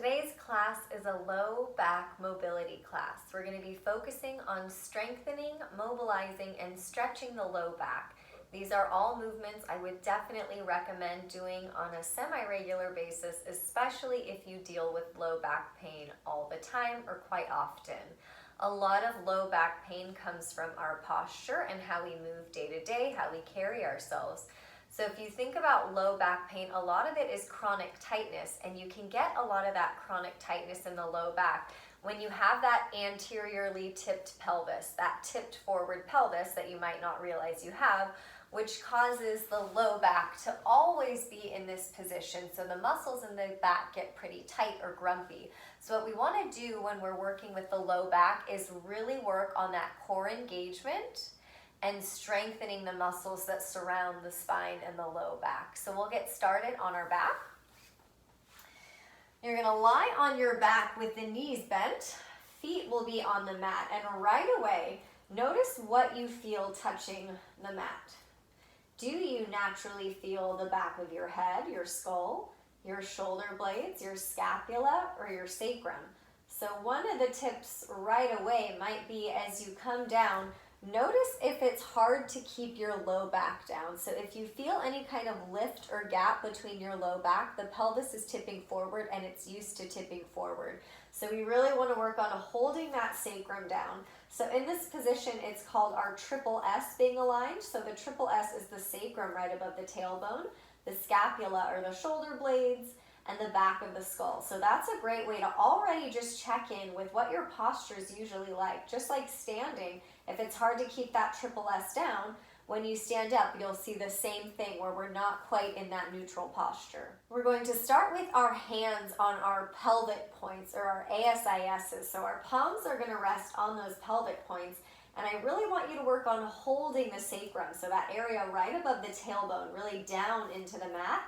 Today's class is a low back mobility class. We're going to be focusing on strengthening, mobilizing, and stretching the low back. These are all movements I would definitely recommend doing on a semi-regular basis, especially if you deal with low back pain all the time or quite often. A lot of low back pain comes from our posture and how we move day to day, how we carry ourselves. So if you think about low back pain, a lot of it is chronic tightness, and you can get a lot of that chronic tightness in the low back when you have that anteriorly tipped pelvis, that tipped forward pelvis that you might not realize you have, which causes the low back to always be in this position. So the muscles in the back get pretty tight or grumpy. So what we want to do when we're working with the low back is really work on that core engagement and strengthening the muscles that surround the spine and the low back. So we'll get started on our back. You're gonna lie on your back with the knees bent, feet will be on the mat, and right away, notice what you feel touching the mat. Do you naturally feel the back of your head, your skull, your shoulder blades, your scapula, or your sacrum? So one of the tips right away might be as you come down, notice if it's hard to keep your low back down. So if you feel any kind of lift or gap between your low back, the pelvis is tipping forward and it's used to tipping forward. So we really want to work on holding that sacrum down. So in this position, it's called our triple S being aligned. So the triple S is the sacrum right above the tailbone, the scapula or the shoulder blades, and the back of the skull. So that's a great way to already just check in with what your posture is usually like. Just like standing, if it's hard to keep that triple S down, when you stand up, you'll see the same thing where we're not quite in that neutral posture. We're going to start with our hands on our pelvic points or our ASISs. So our palms are going to rest on those pelvic points. And I really want you to work on holding the sacrum, so that area right above the tailbone, really down into the mat.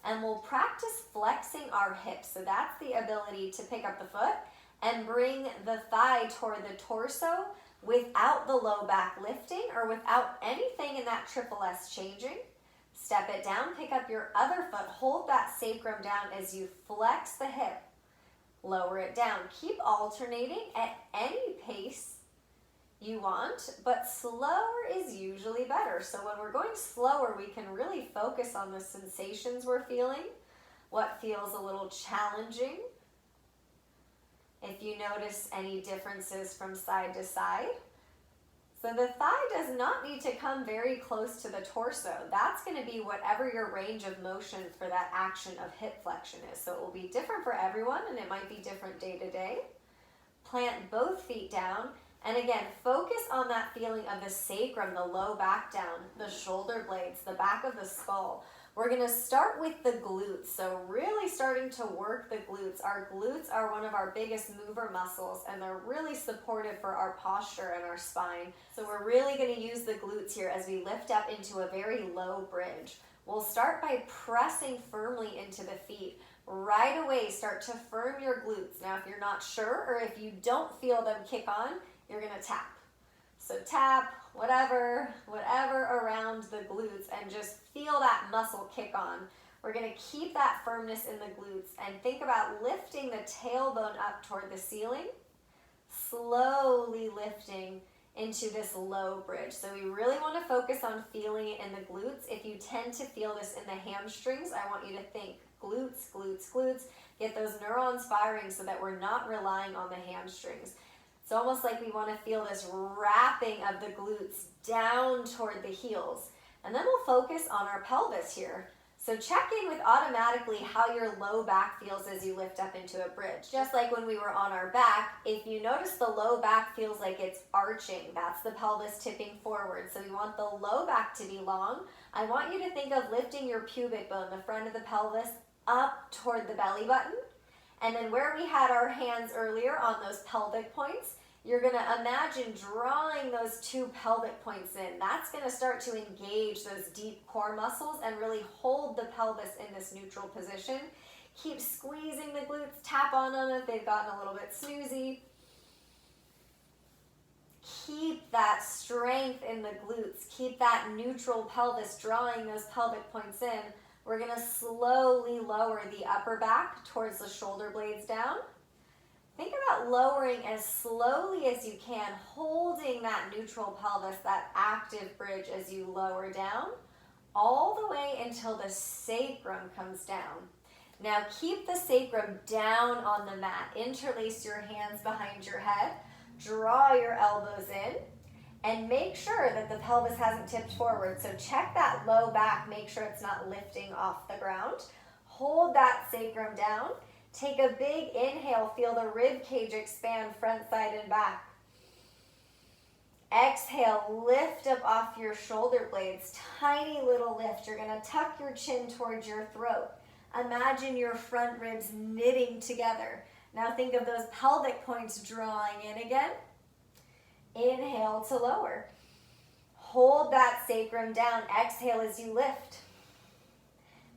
And we'll practice flexing our hips. So that's the ability to pick up the foot and bring the thigh toward the torso without the low back lifting or without anything in that triple S changing. Step it down, pick up your other foot, hold that sacrum down as you flex the hip. Lower it down. Keep alternating at any pace you want, but slower is usually better. So when we're going slower, we can really focus on the sensations we're feeling, what feels a little challenging. If you notice any differences from side to side. So the thigh does not need to come very close to the torso. That's going to be whatever your range of motion for that action of hip flexion is. So it will be different for everyone, and it might be different day to day. Plant both feet down. And again, focus on that feeling of the sacrum, the low back down, the shoulder blades, the back of the skull. We're going to start with the glutes. So really starting to work the glutes. Our glutes are one of our biggest mover muscles, and they're really supportive for our posture and our spine. So we're really going to use the glutes here as we lift up into a very low bridge. We'll start by pressing firmly into the feet. Right away, start to firm your glutes. Now, if you're not sure or if you don't feel them kick on, you're going to tap. So tap, whatever around the glutes, and just feel that muscle kick on. We're going to keep that firmness in the glutes and think about lifting the tailbone up toward the ceiling, slowly lifting into this low bridge. So we really want to focus on feeling it in the glutes. If you tend to feel this in the hamstrings, I want you to think glutes, glutes, glutes. Get those neurons firing so that we're not relying on the hamstrings. It's almost like we want to feel this wrapping of the glutes down toward the heels. And then we'll focus on our pelvis here. So check in with automatically how your low back feels as you lift up into a bridge. Just like when we were on our back, if you notice the low back feels like it's arching, that's the pelvis tipping forward. So we want the low back to be long. I want you to think of lifting your pubic bone, the front of the pelvis, up toward the belly button. And then where we had our hands earlier on those pelvic points, you're going to imagine drawing those two pelvic points in. That's going to start to engage those deep core muscles and really hold the pelvis in this neutral position. Keep squeezing the glutes, tap on them if they've gotten a little bit snoozy. Keep that strength in the glutes. Keep that neutral pelvis, drawing those pelvic points in. We're gonna slowly lower the upper back towards the shoulder blades down. Think about lowering as slowly as you can, holding that neutral pelvis, that active bridge as you lower down, all the way until the sacrum comes down. Now keep the sacrum down on the mat. Interlace your hands behind your head. Draw your elbows in. And make sure that the pelvis hasn't tipped forward. So check that low back. Make sure it's not lifting off the ground. Hold that sacrum down. Take a big inhale. Feel the rib cage expand front, side, and back. Exhale, lift up off your shoulder blades. Tiny little lift. You're going to tuck your chin towards your throat. Imagine your front ribs knitting together. Now think of those pelvic points drawing in again. Inhale to lower. Hold that sacrum down. Exhale as you lift.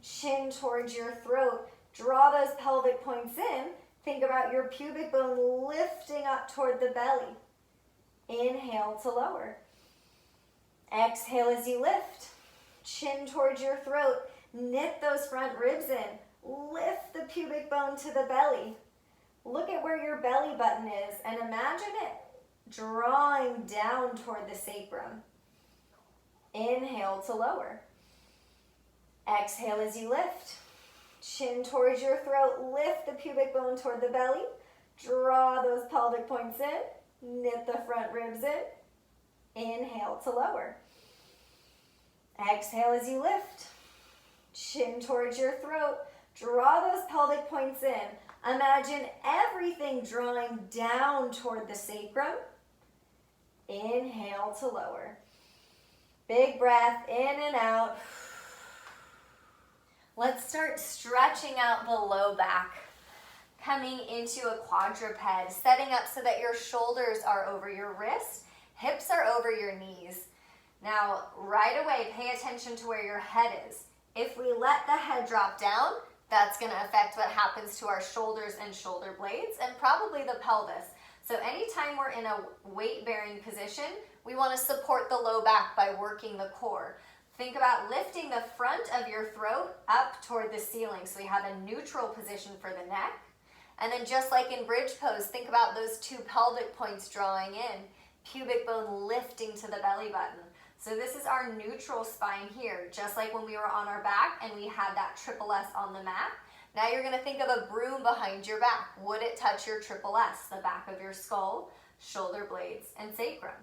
Chin towards your throat. Draw those pelvic points in. Think about your pubic bone lifting up toward the belly. Inhale to lower. Exhale as you lift. Chin towards your throat. Knit those front ribs in. Lift the pubic bone to the belly. Look at where your belly button is and imagine it drawing down toward the sacrum. Inhale to lower. Exhale as you lift. Chin towards your throat. Lift the pubic bone toward the belly. Draw those pelvic points in. Knit the front ribs in. Inhale to lower. Exhale as you lift. Chin towards your throat. Draw those pelvic points in. Imagine everything drawing down toward the sacrum. Inhale to lower. Big breath in and out. Let's start stretching out the low back. Coming into a quadruped, setting up so that your shoulders are over your wrists, hips are over your knees. Now, right away, pay attention to where your head is. If we let the head drop down, that's going to affect what happens to our shoulders and shoulder blades and probably the pelvis. So anytime we're in a weight-bearing position, we want to support the low back by working the core. Think about lifting the front of your throat up toward the ceiling so we have a neutral position for the neck. And then just like in bridge pose, think about those two pelvic points drawing in, pubic bone lifting to the belly button. So this is our neutral spine here, just like when we were on our back and we had that triple S on the mat. Now you're going to think of a broom behind your back. Would it touch your triple S, the back of your skull, shoulder blades, and sacrum?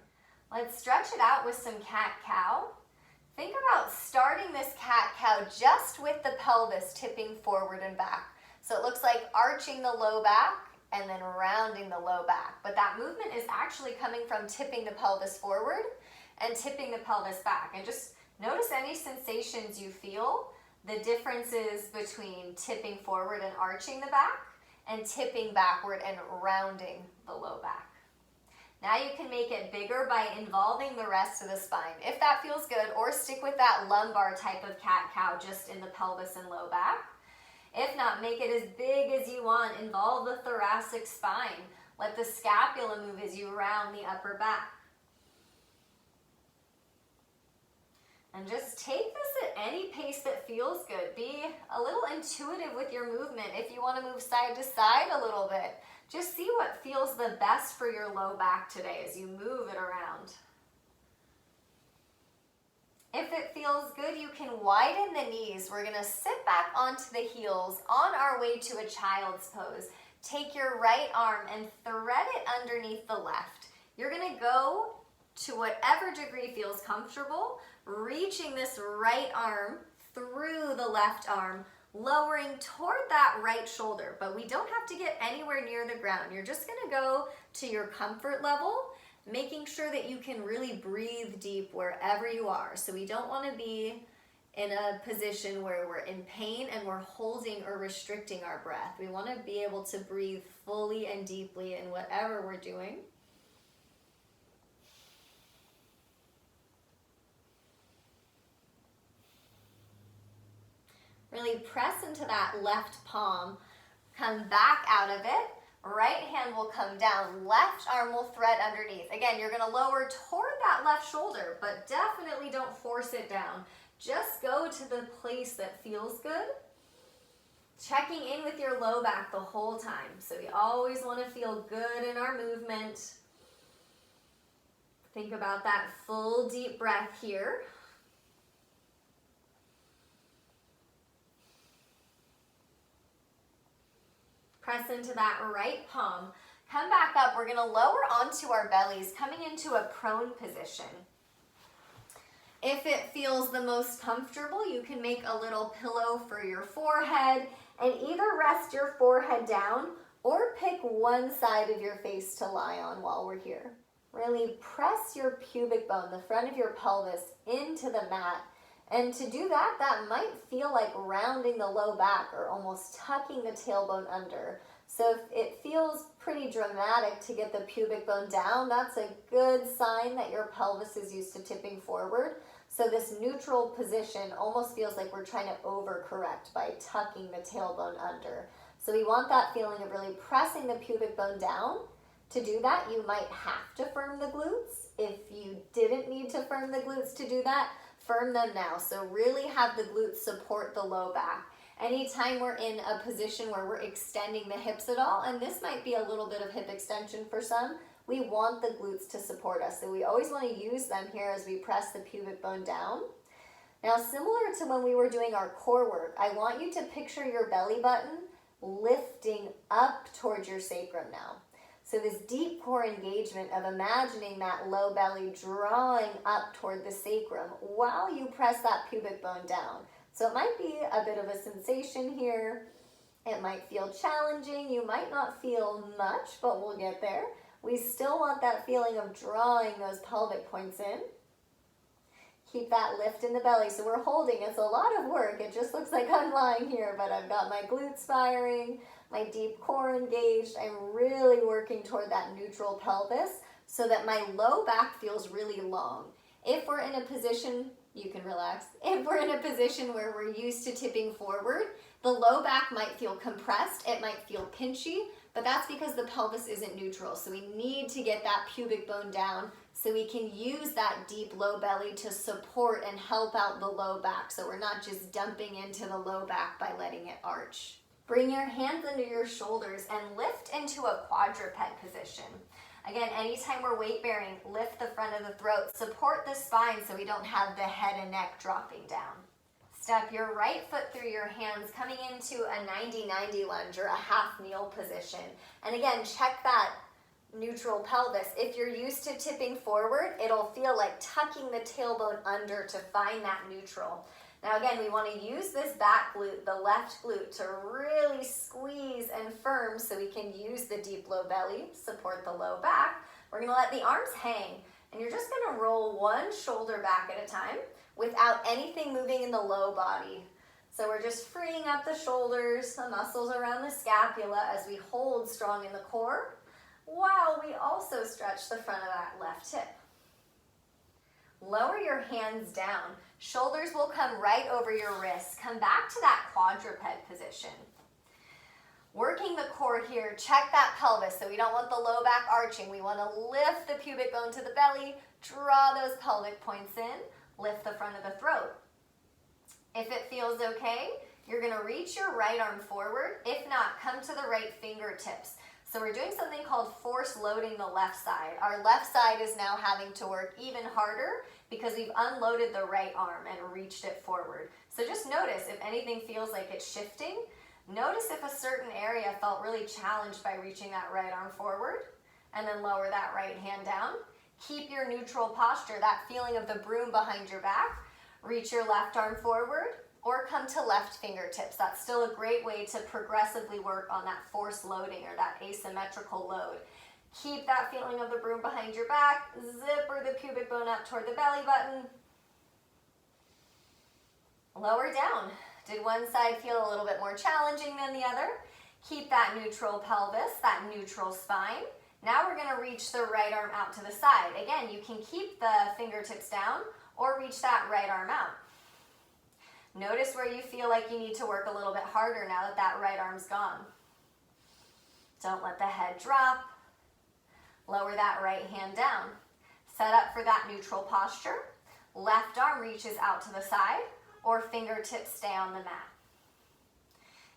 Let's stretch it out with some cat-cow. Think about starting this cat-cow just with the pelvis tipping forward and back. So it looks like arching the low back and then rounding the low back. But that movement is actually coming from tipping the pelvis forward and tipping the pelvis back. And just notice any sensations you feel, the differences between tipping forward and arching the back and tipping backward and rounding the low back. Now you can make it bigger by involving the rest of the spine, if that feels good, or stick with that lumbar type of cat-cow just in the pelvis and low back. If not, make it as big as you want. Involve the thoracic spine. Let the scapula move as you round the upper back. And just take this at any pace that feels good. Be a little intuitive with your movement. If you want to move side to side a little bit, just see what feels the best for your low back today as you move it around. If it feels good, you can widen the knees. We're going to sit back onto the heels on our way to a child's pose. Take your right arm and thread it underneath the left. You're going to go to whatever degree feels comfortable, reaching this right arm through the left arm, lowering toward that right shoulder. But we don't have to get anywhere near the ground. You're just going to go to your comfort level, making sure that you can really breathe deep wherever you are. So we don't want to be in a position where we're in pain and we're holding or restricting our breath. We want to be able to breathe fully and deeply in whatever we're doing. Really press into that left palm, come back out of it. Right hand will come down, left arm will thread underneath. Again, you're going to lower toward that left shoulder, but definitely don't force it down. Just go to the place that feels good. Checking in with your low back the whole time. So we always want to feel good in our movement. Think about that full deep breath here. Press into that right palm. Come back up. We're going to lower onto our bellies, coming into a prone position. If it feels the most comfortable, you can make a little pillow for your forehead and either rest your forehead down or pick one side of your face to lie on while we're here. Really press your pubic bone, the front of your pelvis, into the mat. And to do that, that might feel like rounding the low back or almost tucking the tailbone under. So if it feels pretty dramatic to get the pubic bone down, that's a good sign that your pelvis is used to tipping forward. So this neutral position almost feels like we're trying to overcorrect by tucking the tailbone under. So we want that feeling of really pressing the pubic bone down. To do that, you might have to firm the glutes. If you didn't need to firm the glutes to do that, firm them now. So really have the glutes support the low back. Anytime we're in a position where we're extending the hips at all, and this might be a little bit of hip extension for some, we want the glutes to support us. So we always want to use them here as we press the pubic bone down. Now, similar to when we were doing our core work, I want you to picture your belly button lifting up towards your sacrum now. So this deep core engagement of imagining that low belly drawing up toward the sacrum while you press that pubic bone down. So it might be a bit of a sensation here. It might feel challenging. You might not feel much, but we'll get there. We still want that feeling of drawing those pelvic points in. Keep that lift in the belly. So we're holding. It's a lot of work. It just looks like I'm lying here, but I've got my glutes firing, my deep core engaged. I'm really working toward that neutral pelvis so that my low back feels really long. If we're in a position, you can relax. If we're in a position where we're used to tipping forward, the low back might feel compressed. It might feel pinchy, but that's because the pelvis isn't neutral. So we need to get that pubic bone down so we can use that deep low belly to support and help out the low back. So we're not just dumping into the low back by letting it arch. Bring your hands under your shoulders and lift into a quadruped position. Again, anytime we're weight bearing, lift the front of the throat, support the spine so we don't have the head and neck dropping down. Step your right foot through your hands, coming into a 90-90 lunge or a half kneel position. And again, check that neutral pelvis. If you're used to tipping forward, it'll feel like tucking the tailbone under to find that neutral. Now again, we want to use this back glute, the left glute, to really squeeze and firm so we can use the deep low belly, support the low back. We're going to let the arms hang, and you're just going to roll one shoulder back at a time without anything moving in the low body. So we're just freeing up the shoulders, the muscles around the scapula as we hold strong in the core, while we also stretch the front of that left hip. Lower your hands down. Shoulders will come right over your wrists. Come back to that quadruped position. Working the core here, check that pelvis. So we don't want the low back arching. We want to lift the pubic bone to the belly, draw those pelvic points in, lift the front of the throat. If it feels okay, you're going to reach your right arm forward. If not, come to the right fingertips. So we're doing something called force loading the left side. Our left side is now having to work even harder because we've unloaded the right arm and reached it forward. So just notice if anything feels like it's shifting. Notice if a certain area felt really challenged by reaching that right arm forward, and then lower that right hand down. Keep your neutral posture, that feeling of the broom behind your back. Reach your left arm forward, or come to left fingertips. That's still a great way to progressively work on that force loading or that asymmetrical load. Keep that feeling of the broom behind your back. Zipper the pubic bone up toward the belly button. Lower down. Did one side feel a little bit more challenging than the other? Keep that neutral pelvis, that neutral spine. Now we're going to reach the right arm out to the side. Again, you can keep the fingertips down or reach that right arm out. Notice where you feel like you need to work a little bit harder now that that right arm's gone. Don't let the head drop. Lower that right hand down. Set up for that neutral posture. Left arm reaches out to the side, or fingertips stay on the mat.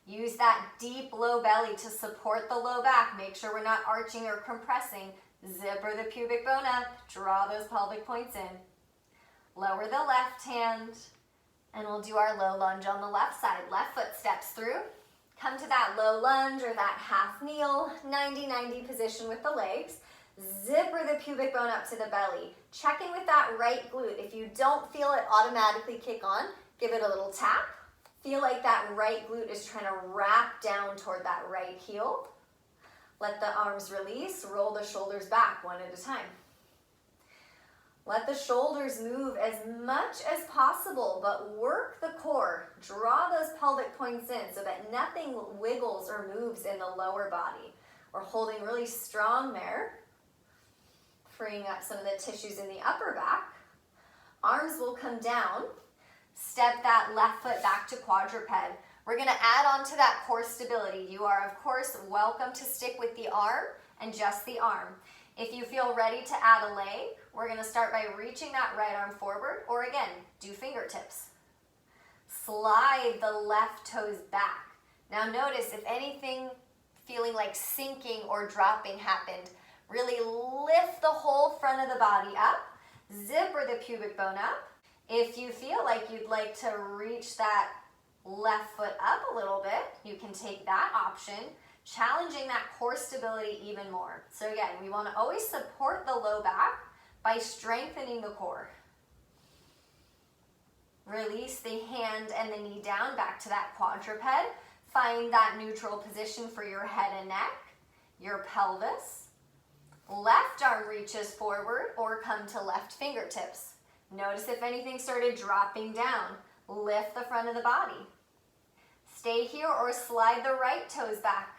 Use that deep low belly to support the low back. Make sure we're not arching or compressing. Zipper the pubic bone up. Draw those pelvic points in. Lower the left hand, and we'll do our low lunge on the left side. Left foot steps through. Come to that low lunge or that half kneel, 90-90 position with the legs. Zipper the pubic bone up to the belly. Check in with that right glute. If you don't feel it automatically kick on, give it a little tap. Feel like that right glute is trying to wrap down toward that right heel. Let the arms release, roll the shoulders back one at a time. Let the shoulders move as much as possible, but work the core. Draw those pelvic points in so that nothing wiggles or moves in the lower body. We're holding really strong there, freeing up some of the tissues in the upper back. Arms will come down. Step that left foot back to quadruped. We're going to add on to that core stability. You are, of course, welcome to stick with the arm and just the arm. If you feel ready to add a leg, we're going to start by reaching that right arm forward, or again, do fingertips. Slide the left toes back. Now notice if anything feeling like sinking or dropping happened, really lift the whole front of the body up, zipper the pubic bone up. If you feel like you'd like to reach that left foot up a little bit, you can take that option, challenging that core stability even more. So again, we want to always support the low back by strengthening the core. Release the hand and the knee down back to that quadruped. Find that neutral position for your head and neck, your pelvis. Left arm reaches forward or come to left fingertips. Notice if anything started dropping down. Lift the front of the body. Stay here or slide the right toes back.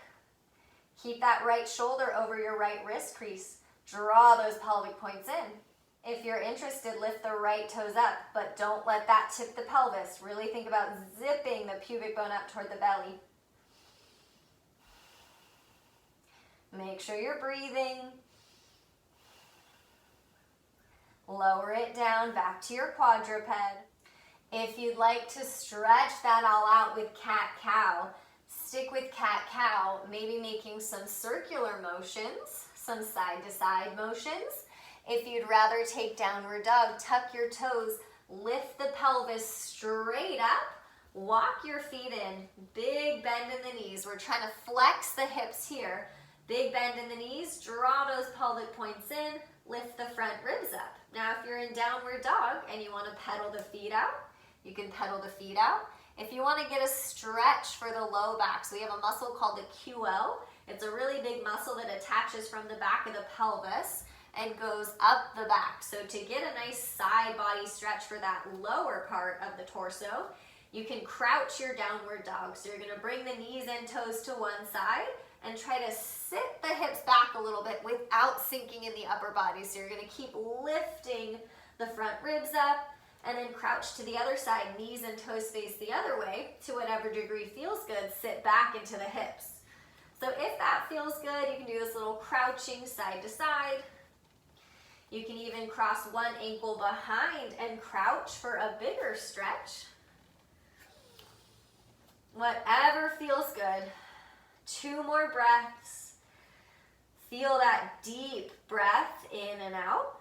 Keep that right shoulder over your right wrist crease. Draw those pelvic points in. If you're interested, lift the right toes up, but don't let that tip the pelvis. Really think about zipping the pubic bone up toward the belly. Make sure you're breathing. Lower it down back to your quadruped. If you'd like to stretch that all out with cat-cow, stick with cat-cow, maybe making some circular motions, some side-to-side motions. If you'd rather take downward dog, tuck your toes, lift the pelvis straight up, walk your feet in, big bend in the knees. We're trying to flex the hips here. Big bend in the knees, draw those pelvic points in, lift the front ribs up. Now if you're in downward dog and you want to pedal the feet out, you can pedal the feet out. If you want to get a stretch for the low back, so we have a muscle called the QL. It's a really big muscle that attaches from the back of the pelvis and goes up the back. So to get a nice side body stretch for that lower part of the torso, you can crouch your downward dog. So you're going to bring the knees and toes to one side and try to sit the hips back a little bit without sinking in the upper body. So you're going to keep lifting the front ribs up and then crouch to the other side, knees and toes face the other way to whatever degree feels good. Sit back into the hips. So if that feels good, you can do this little crouching side to side. You can even cross one ankle behind and crouch for a bigger stretch. Whatever feels good. 2 more breaths. Feel that deep breath in and out.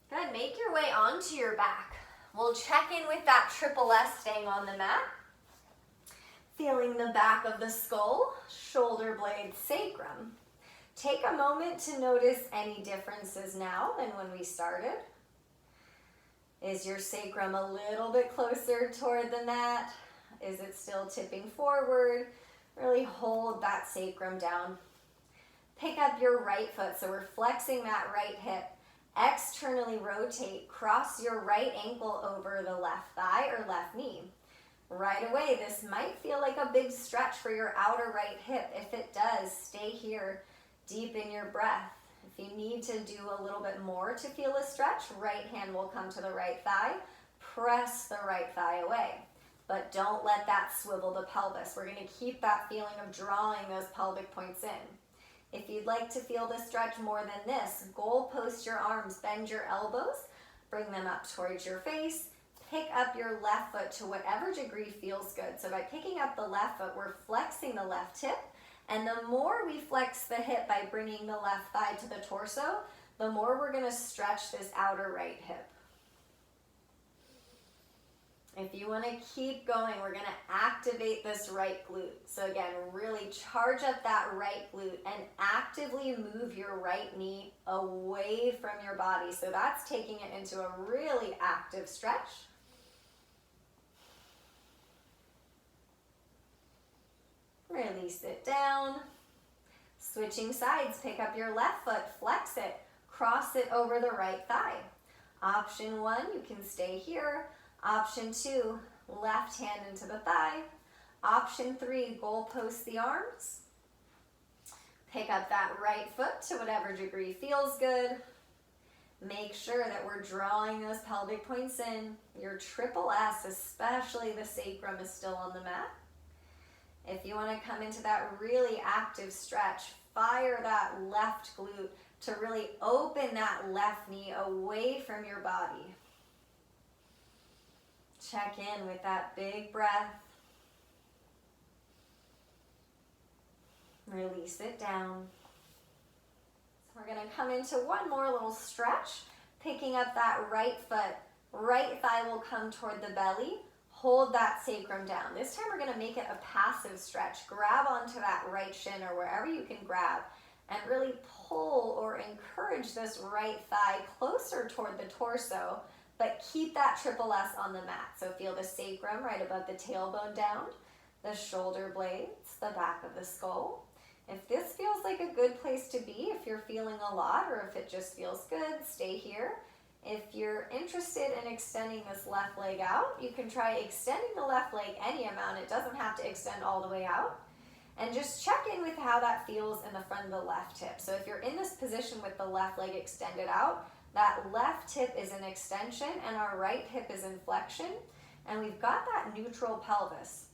Good, make your way onto your back. We'll check in with that triple S staying on the mat. Feeling the back of the skull, shoulder blade, sacrum. Take a moment to notice any differences now than when we started. Is your sacrum a little bit closer toward the mat? Is it still tipping forward? Really hold that sacrum down. Pick up your right foot, so we're flexing that right hip. Externally rotate, cross your right ankle over the left thigh or left knee. Right away, this might feel like a big stretch for your outer right hip. If it does, stay here, deepen your breath. If you need to do a little bit more to feel a stretch, right hand will come to the right thigh. Press the right thigh away, but don't let that swivel the pelvis. We're going to keep that feeling of drawing those pelvic points in. If you'd like to feel the stretch more than this, goal post your arms, bend your elbows, bring them up towards your face, pick up your left foot to whatever degree feels good. So by picking up the left foot, we're flexing the left hip, and the more we flex the hip by bringing the left thigh to the torso, the more we're gonna stretch this outer right hip. If you want to keep going, we're going to activate this right glute. So again, really charge up that right glute and actively move your right knee away from your body. So that's taking it into a really active stretch. Release it down. Switching sides, pick up your left foot, flex it, cross it over the right thigh. Option 1, you can stay here. Option 2, left hand into the thigh. Option 3, goal post the arms. Pick up that right foot to whatever degree feels good. Make sure that we're drawing those pelvic points in. Your triple S, especially the sacrum, is still on the mat. If you want to come into that really active stretch, fire that left glute to really open that left knee away from your body. Check in with that big breath. Release it down. So we're going to come into one more little stretch, picking up that right foot. Right thigh will come toward the belly. Hold that sacrum down. This time we're going to make it a passive stretch. Grab onto that right shin or wherever you can grab and really pull or encourage this right thigh closer toward the torso, but keep that triple S on the mat. So feel the sacrum right above the tailbone down, the shoulder blades, the back of the skull. If this feels like a good place to be, if you're feeling a lot or if it just feels good, stay here. If you're interested in extending this left leg out, you can try extending the left leg any amount. It doesn't have to extend all the way out. And just check in with how that feels in the front of the left hip. So if you're in this position with the left leg extended out, that left hip is an extension and our right hip is in flexion, and we've got that neutral pelvis.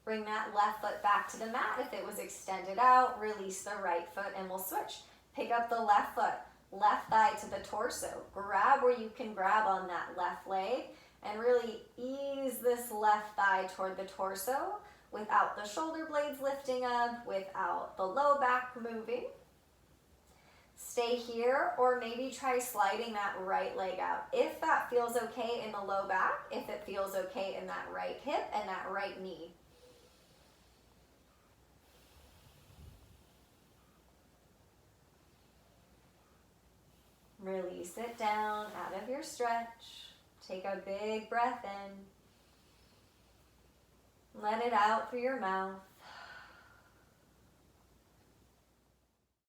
Bring that left foot back to the mat if it was extended out. Release the right foot and we'll switch. Pick up the left foot, left thigh to the torso. Grab where you can grab on that left leg and really ease this left thigh toward the torso, without the shoulder blades lifting up, without the low back moving. Stay here, or maybe try sliding that right leg out. If that feels okay in the low back, if it feels okay in that right hip and that right knee. Release it down out of your stretch. Take a big breath in. Let it out through your mouth.